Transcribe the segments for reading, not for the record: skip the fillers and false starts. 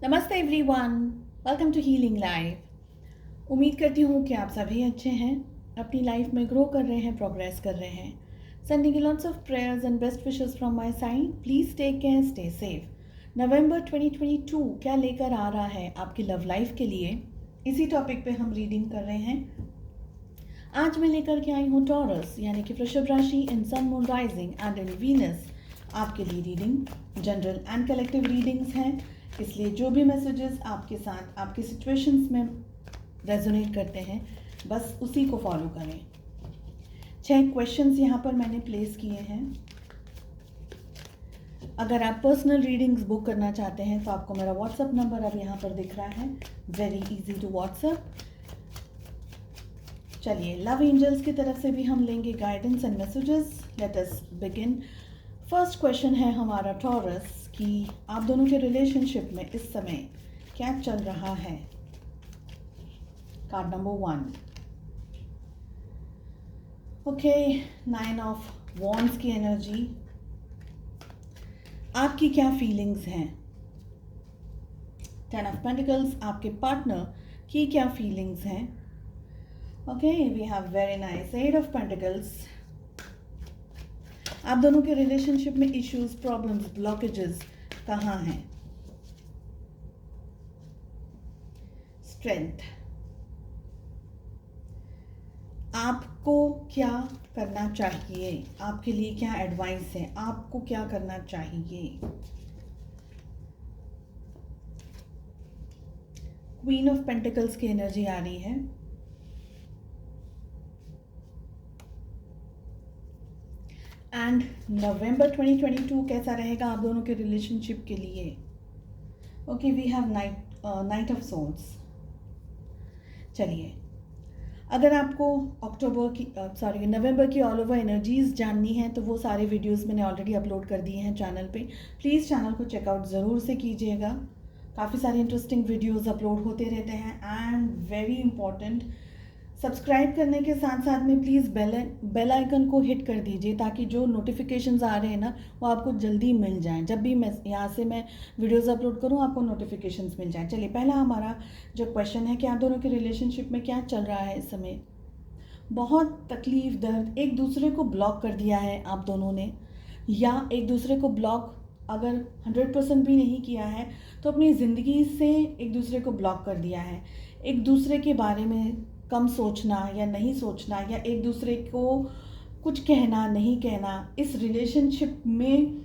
नमस्ते everyone, welcome to healing life. उम्मीद करती हूँ कि आप सभी अच्छे हैं, अपनी लाइफ में ग्रो कर रहे हैं, प्रोग्रेस कर रहे हैं। Sending lots of prayers and best wishes from my side. Please take care, stay safe. नवंबर 2022 क्या लेकर आ रहा है आपकी लव लाइफ के लिए, इसी टॉपिक पे हम रीडिंग कर रहे हैं। आज मैं लेकर के आई हूँ टॉरस यानी कि वृषभ राशि in sun moon rising and in Venus आपके लिए reading general and collective readings हैं, इसलिए जो भी मैसेजेस आपके साथ आपके सिचुएशंस में रेजोनेट करते हैं बस उसी को फॉलो करें। 6 क्वेश्चंस यहाँ पर मैंने प्लेस किए हैं। अगर आप पर्सनल रीडिंग्स बुक करना चाहते हैं तो आपको मेरा व्हाट्सएप नंबर अब यहाँ पर दिख रहा है, वेरी इजी टू व्हाट्सएप। चलिए, लव एंजल्स की तरफ से भी हम लेंगे guidance and messages. Let us begin. First question है हमारा टॉरस कि आप दोनों के रिलेशनशिप में इस समय क्या चल रहा है। Card number 1। Okay, 9 of wands की एनर्जी। आपकी क्या फीलिंग्स हैं। 10 ऑफ पेंटिकल्स, आपके पार्टनर की क्या फीलिंग्स हैं। Okay, we have very nice 8 of pentacles. आप दोनों के रिलेशनशिप में इश्यूज, प्रॉब्लम्स, ब्लॉकेजेस कहाँ हैं। स्ट्रेंथ, आपको क्या करना चाहिए, आपके लिए क्या एडवाइस है, आपको क्या करना चाहिए। क्वीन ऑफ पेंटिकल्स की एनर्जी आ रही है। एंड नवंबर 2022 कैसा रहेगा आप दोनों के रिलेशनशिप के लिए। Okay, we have knight of souls. चलिए, अगर आपको नवंबर की ऑल ओवर एनर्जीज जाननी है तो वो सारे वीडियोस मैंने ऑलरेडी अपलोड कर दिए हैं चैनल पे। प्लीज़ चैनल को चेकआउट ज़रूर से कीजिएगा, काफ़ी सारे इंटरेस्टिंग वीडियोस अपलोड होते रहते हैं। एंड वेरी इंपॉर्टेंट, सब्सक्राइब करने के साथ साथ में प्लीज़ बेल आइकन को हिट कर दीजिए ताकि जो नोटिफिकेशंस आ रहे हैं ना वो आपको जल्दी मिल जाएं। जब भी मैं यहाँ से वीडियोस अपलोड करूँ आपको नोटिफिकेशंस मिल जाएं। चलिए, पहला हमारा जो क्वेश्चन है कि आप दोनों के रिलेशनशिप में क्या चल रहा है इस समय। बहुत तकलीफ, दर्द, एक दूसरे को ब्लॉक कर दिया है आप दोनों ने, या एक दूसरे को ब्लॉक अगर 100% भी नहीं किया है तो अपनी ज़िंदगी से एक दूसरे को ब्लॉक कर दिया है। एक दूसरे के बारे में कम सोचना या नहीं सोचना, या एक दूसरे को कुछ कहना नहीं कहना, इस रिलेशनशिप में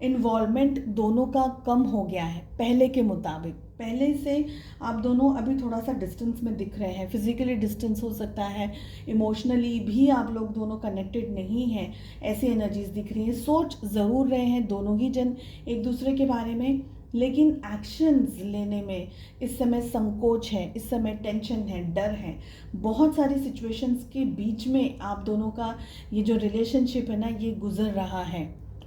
इन्वॉल्वमेंट दोनों का कम हो गया है पहले के मुताबिक। पहले से आप दोनों अभी थोड़ा सा डिस्टेंस में दिख रहे हैं, फिजिकली डिस्टेंस हो सकता है, इमोशनली भी आप लोग दोनों कनेक्टेड नहीं हैं, ऐसी एनर्जीज दिख रही हैं। सोच ज़रूर रहे हैं दोनों ही जन एक दूसरे के बारे में, लेकिन एक्शंस लेने में इस समय संकोच है, इस समय टेंशन है, डर है। बहुत सारी सिचुएशंस के बीच में आप दोनों का ये जो रिलेशनशिप है ना ये गुजर रहा है,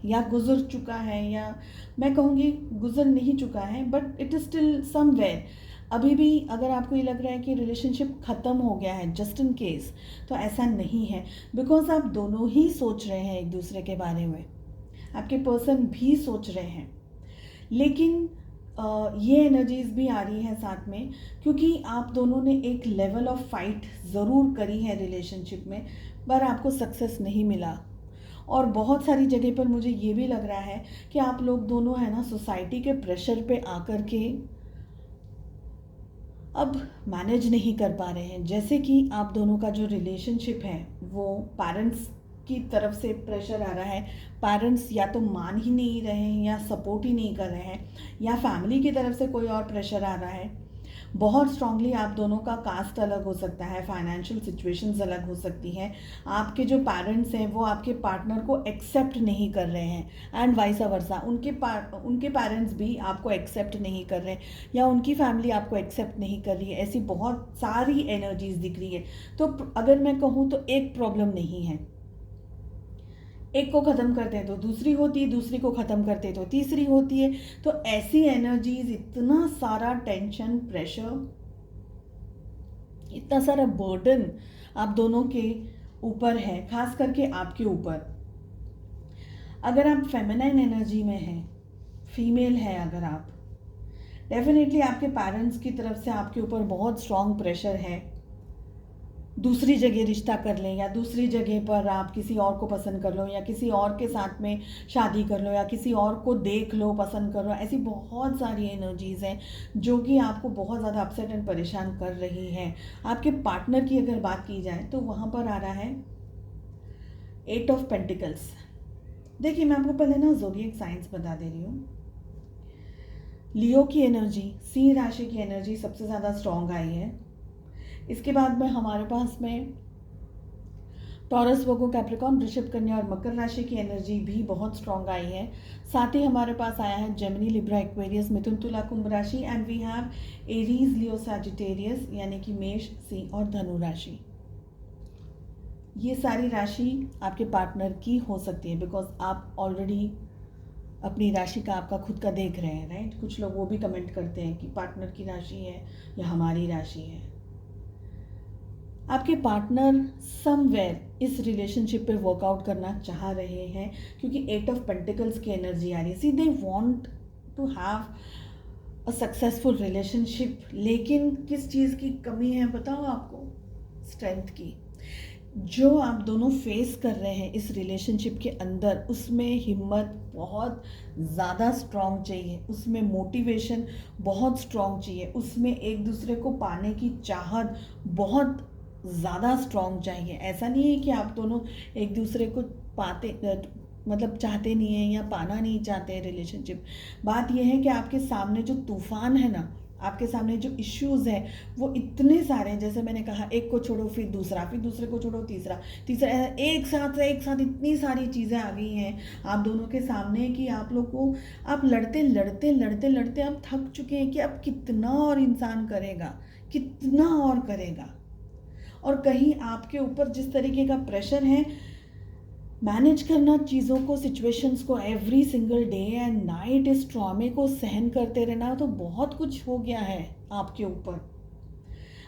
या गुजर चुका है, या मैं कहूँगी गुजर नहीं चुका है, but it is still somewhere. अभी भी अगर आपको ये लग रहा है कि रिलेशनशिप ख़त्म हो गया है जस्ट इन केस, तो ऐसा नहीं है, बिकॉज आप दोनों ही सोच रहे हैं एक दूसरे के बारे में, आपके पर्सन भी सोच रहे हैं। लेकिन ये एनर्जीज भी आ रही हैं साथ में, क्योंकि आप दोनों ने एक लेवल ऑफ फाइट ज़रूर करी है रिलेशनशिप में, पर आपको सक्सेस नहीं मिला। और बहुत सारी जगह पर मुझे ये भी लग रहा है कि आप लोग दोनों है ना सोसाइटी के प्रेशर पे आकर के अब मैनेज नहीं कर पा रहे हैं। जैसे कि आप दोनों का जो रिलेशनशिप है वो पेरेंट्स की तरफ से प्रेशर आ रहा है, पेरेंट्स या तो मान ही नहीं रहे हैं या सपोर्ट ही नहीं कर रहे हैं, या फैमिली की तरफ से कोई और प्रेशर आ रहा है। बहुत स्ट्रांगली आप दोनों का कास्ट अलग हो सकता है, फाइनेंशियल सिचुएशंस अलग हो सकती हैं, आपके जो पेरेंट्स हैं वो आपके पार्टनर को एक्सेप्ट नहीं कर रहे हैं, एंड वाइस वर्सा उनके पेरेंट्स भी आपको एक्सेप्ट नहीं कर रहे हैं, या उनकी फैमिली आपको एक्सेप्ट नहीं कर रही है। ऐसी बहुत सारी एनर्जीज दिख रही है। तो अगर मैं कहूँ तो एक प्रॉब्लम नहीं है, एक को ख़त्म करते हैं तो दूसरी होती है, दूसरी को ख़त्म करते हैं तो तीसरी होती है। तो ऐसी एनर्जीज, इतना सारा टेंशन, प्रेशर, इतना सारा बर्डन आप दोनों के ऊपर है, खास करके आपके ऊपर। अगर आप फेमिनाइन एनर्जी में हैं, फीमेल है अगर आप, डेफिनेटली आपके पेरेंट्स की तरफ से आपके ऊपर बहुत स्ट्रॉन्ग प्रेशर है, दूसरी जगह रिश्ता कर लें या दूसरी जगह पर आप किसी और को पसंद कर लो या किसी और के साथ में शादी कर लो या किसी और को देख लो, पसंद कर लो। ऐसी बहुत सारी एनर्जीज़ हैं जो कि आपको बहुत ज़्यादा अपसेट एंड परेशान कर रही हैं। आपके पार्टनर की अगर बात की जाए तो वहाँ पर आ रहा है 8 ऑफ पेंटिकल्स। देखिए, मैं आपको पहले ना ज़ोडिएक साइंस बता दे रही हूँ। लियो की एनर्जी, सिंह राशि की एनर्जी सबसे ज़्यादा स्ट्रॉन्ग आई है। इसके बाद में हमारे पास में टॉरस, वर्गो, कैप्रिकॉर्न, वृषभ, कन्या और मकर राशि की एनर्जी भी बहुत स्ट्रॉन्ग आई है। साथ ही हमारे पास आया है जेमिनी, लिब्रा, एक्वेरियस, मिथुन, तुला, कुंभ राशि and we have Aries, Leo, Sagittarius यानी कि मेष, सिंह और धनु राशि। ये सारी राशि आपके पार्टनर की हो सकती है बिकॉज आप ऑलरेडी अपनी राशि का आपका खुद का देख रहे हैं, राइट। कुछ लोग वो भी कमेंट करते हैं कि पार्टनर की राशि है या हमारी राशि है। आपके पार्टनर समवेयर इस रिलेशनशिप पे वर्कआउट करना चाह रहे हैं क्योंकि 8 ऑफ पेंटिकल्स की एनर्जी आ रही है। See they want to have a successful relationship, लेकिन किस चीज़ की कमी है बताओ आपको? स्ट्रेंथ की। जो आप दोनों फेस कर रहे हैं इस रिलेशनशिप के अंदर, उसमें हिम्मत बहुत ज़्यादा स्ट्रॉन्ग चाहिए, उसमें मोटिवेशन बहुत स्ट्रॉन्ग चाहिए, उसमें एक दूसरे को पाने की चाहत बहुत ज़्यादा स्ट्रॉन्ग चाहिए। ऐसा नहीं है कि आप दोनों एक दूसरे को मतलब चाहते नहीं हैं या पाना नहीं चाहते रिलेशनशिप। बात यह है कि आपके सामने जो तूफान है ना, आपके सामने जो इश्यूज़ हैं वो इतने सारे हैं। जैसे मैंने कहा, एक को छोड़ो फिर दूसरा, फिर दूसरे को छोड़ो तीसरा, एक साथ इतनी सारी चीज़ें आ गई हैं आप दोनों के सामने कि आप लोग को, आप लड़ते लड़ते लड़ते लड़ते आप थक चुके हैं कि अब कितना और इंसान करेगा, कितना और करेगा। और कहीं आपके ऊपर जिस तरीके का प्रेशर है मैनेज करना चीज़ों को, सिचुएशंस को every single day and night, इस ट्रॉमे को सहन करते रहना, तो बहुत कुछ हो गया है आपके ऊपर।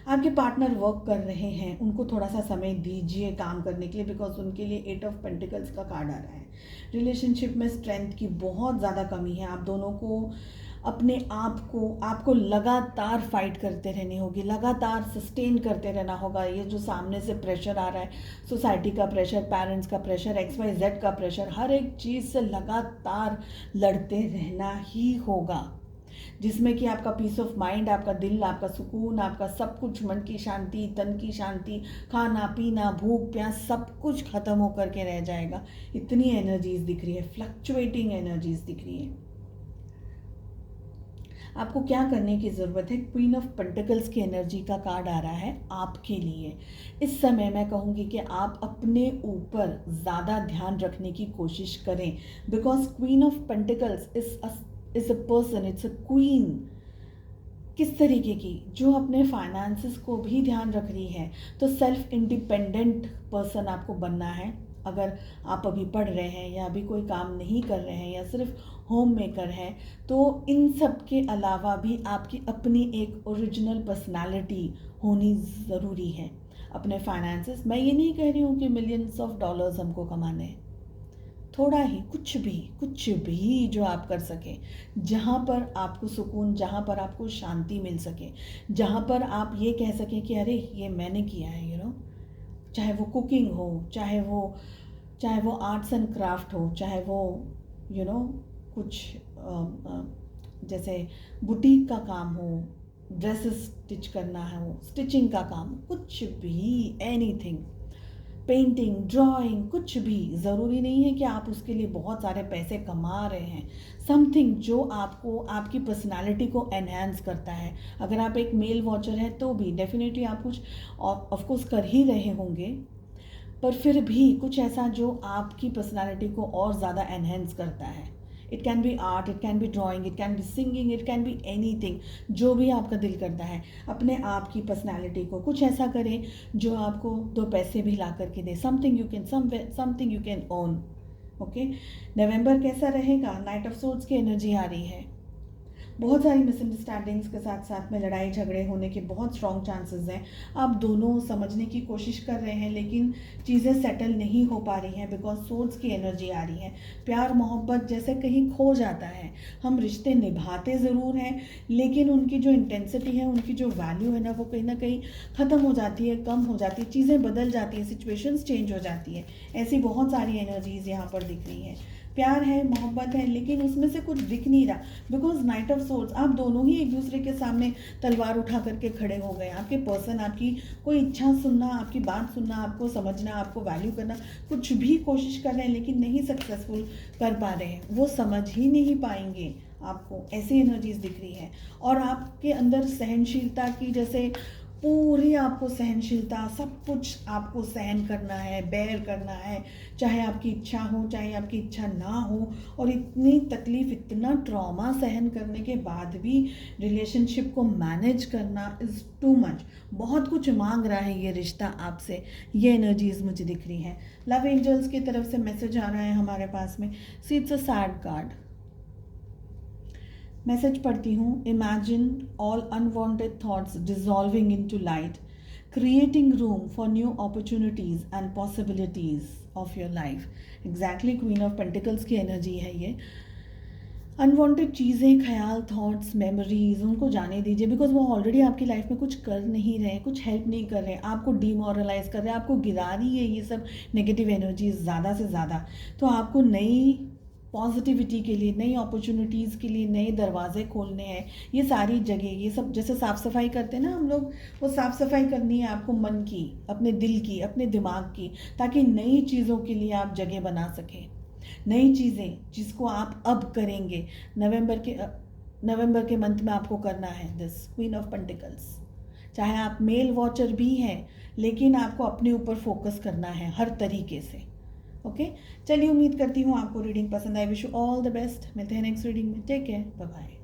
आपके पार्टनर वर्क कर रहे हैं, उनको थोड़ा सा समय दीजिए काम करने के लिए बिकॉज उनके लिए 8 ऑफ पेंटिकल्स का कार्ड आ रहा है। रिलेशनशिप में स्ट्रेंथ की बहुत ज़्यादा कमी है। आप दोनों को अपने आपको लगातार फाइट करते रहनी होगी, लगातार सस्टेन करते रहना होगा। ये जो सामने से प्रेशर आ रहा है, सोसाइटी का प्रेशर, पेरेंट्स का प्रेशर, XYZ का प्रेशर, हर एक चीज़ से लगातार लड़ते रहना ही होगा, जिसमें कि आपका पीस ऑफ माइंड, आपका दिल, आपका सुकून, आपका सब कुछ, मन की शांति, तन की शांति, खाना पीना, भूख प्यास, सब कुछ ख़त्म होकर के रह जाएगा। इतनी एनर्जीज दिख रही है, फ्लक्चुएटिंग एनर्जीज दिख रही है। आपको क्या करने की ज़रूरत है? क्वीन ऑफ पेंटिकल्स की एनर्जी का कार्ड आ रहा है आपके लिए। इस समय मैं कहूँगी कि आप अपने ऊपर ज़्यादा ध्यान रखने की कोशिश करें because queen of pentacles is a person, it's a queen. किस तरीके की? जो अपने फाइनेंसेस को भी ध्यान रख रही है। तो सेल्फ इंडिपेंडेंट पर्सन आपको बनना है। अगर आप अभी पढ़ रहे हैं या अभी कोई काम नहीं कर रहे हैं या सिर्फ होम मेकर हैं, तो इन सब के अलावा भी आपकी अपनी एक ओरिजिनल पर्सनालिटी होनी ज़रूरी है। अपने फाइनेंसेस, मैं ये नहीं कह रही हूँ कि मिलियंस ऑफ डॉलर्स हमको कमाने हैं, थोड़ा ही, कुछ भी जो आप कर सकें, जहाँ पर आपको सुकून, जहाँ पर आपको शांति मिल सके, जहाँ पर आप ये कह सकें कि अरे ये मैंने किया है, चाहे वो कुकिंग हो, चाहे वो आर्ट्स एंड क्राफ्ट हो, चाहे वो कुछ जैसे बुटीक का काम हो, ड्रेसेस स्टिच करना हो, स्टिचिंग का काम, कुछ भी, एनीथिंग, पेंटिंग, ड्राइंग, कुछ भी। ज़रूरी नहीं है कि आप उसके लिए बहुत सारे पैसे कमा रहे हैं। समथिंग जो आपको, आपकी पर्सनालिटी को एनहांस करता है। अगर आप एक मेल वॉचर हैं तो भी डेफिनेटली आप कुछ ऑफकोर्स कर ही रहे होंगे, पर फिर भी कुछ ऐसा जो आपकी पर्सनालिटी को और ज़्यादा एनहांस करता है। It can be art, it can be drawing, it can be singing, it can be anything, जो भी आपका दिल करता है। अपने आप की पर्सनालिटी को कुछ ऐसा करें जो आपको 2 पैसे भी ला करके दे। Something you can own. Okay, नवंबर कैसा रहेगा? नाइट ऑफ सोर्ड्स की एनर्जी आ रही है। बहुत सारी मिसअंडरस्टैंडिंग्स के साथ साथ में लड़ाई झगड़े होने के बहुत स्ट्रॉन्ग चांसेस हैं। आप दोनों समझने की कोशिश कर रहे हैं लेकिन चीज़ें सेटल नहीं हो पा रही हैं बिकॉज सोर्स की एनर्जी आ रही है। प्यार मोहब्बत जैसे कहीं खो जाता है। हम रिश्ते निभाते ज़रूर हैं लेकिन उनकी जो इंटेंसिटी है, उनकी जो वैल्यू है ना, वो कहीं ना कहीं ख़त्म हो जाती है, कम हो जाती है, चीज़ें बदल जाती हैं, सिचुएशंस चेंज हो जाती है। ऐसी बहुत सारी एनर्जीज़ यहाँ पर दिख रही हैं। प्यार है, मोहब्बत है, लेकिन उसमें से कुछ दिख नहीं रहा बिकॉज नाइट ऑफ सोर्ड्स, आप दोनों ही एक दूसरे के सामने तलवार उठा करके खड़े हो गए। आपके पर्सन आपकी कोई इच्छा सुनना, आपकी बात सुनना, आपको समझना, आपको वैल्यू करना, कुछ भी कोशिश कर रहे हैं लेकिन नहीं सक्सेसफुल कर पा रहे हैं। वो समझ ही नहीं पाएंगे आपको, ऐसी एनर्जीज दिख रही है। और आपके अंदर सहनशीलता की, जैसे पूरी आपको सहनशीलता, सब कुछ आपको सहन करना है, बेयर करना है, चाहे आपकी इच्छा हो चाहे आपकी इच्छा ना हो। और इतनी तकलीफ़, इतना ट्रॉमा सहन करने के बाद भी रिलेशनशिप को मैनेज करना इज़ टू मच। बहुत कुछ मांग रहा है ये रिश्ता आपसे, ये एनर्जीज मुझे दिख रही हैं। लव एंजल्स की तरफ से मैसेज आ रहा है हमारे पास में। See it's a sad card. Message पढ़ती हूँ। Imagine all unwanted thoughts dissolving into light, creating room for new opportunities and possibilities of your life. Exactly queen of pentacles की एनर्जी है ये। अनवांटेड चीज़ें, ख्याल, थॉट्स, मेमोरीज, उनको जाने दीजिए बिकॉज वो ऑलरेडी आपकी लाइफ में कुछ कर नहीं रहे, कुछ हेल्प नहीं कर रहे, आपको डीमोरलाइज कर रहे हैं, आपको गिरा रही है ये सब नेगेटिव एनर्जीज ज़्यादा से ज़्यादा। तो आपको नई पॉजिटिविटी के लिए, नई अपॉर्चुनिटीज़ के लिए नए दरवाजे खोलने हैं। ये सारी जगह, ये सब जैसे साफ़ सफाई करते हैं ना हम लोग, वो साफ़ सफाई करनी है आपको मन की, अपने दिल की, अपने दिमाग की, ताकि नई चीज़ों के लिए आप जगह बना सकें। नई चीज़ें जिसको आप अब करेंगे, नवंबर के मंथ में आपको करना है दिस क्वीन ऑफ पेंटिकल्स। चाहे आप मेल वॉचर भी हैं लेकिन आपको अपने ऊपर फोकस करना है हर तरीके से। ओके, चलिए उम्मीद करती हूँ आपको रीडिंग पसंद आए। Wish you all the best. मिलते हैं नेक्स्ट रीडिंग में। Take care, bye bye.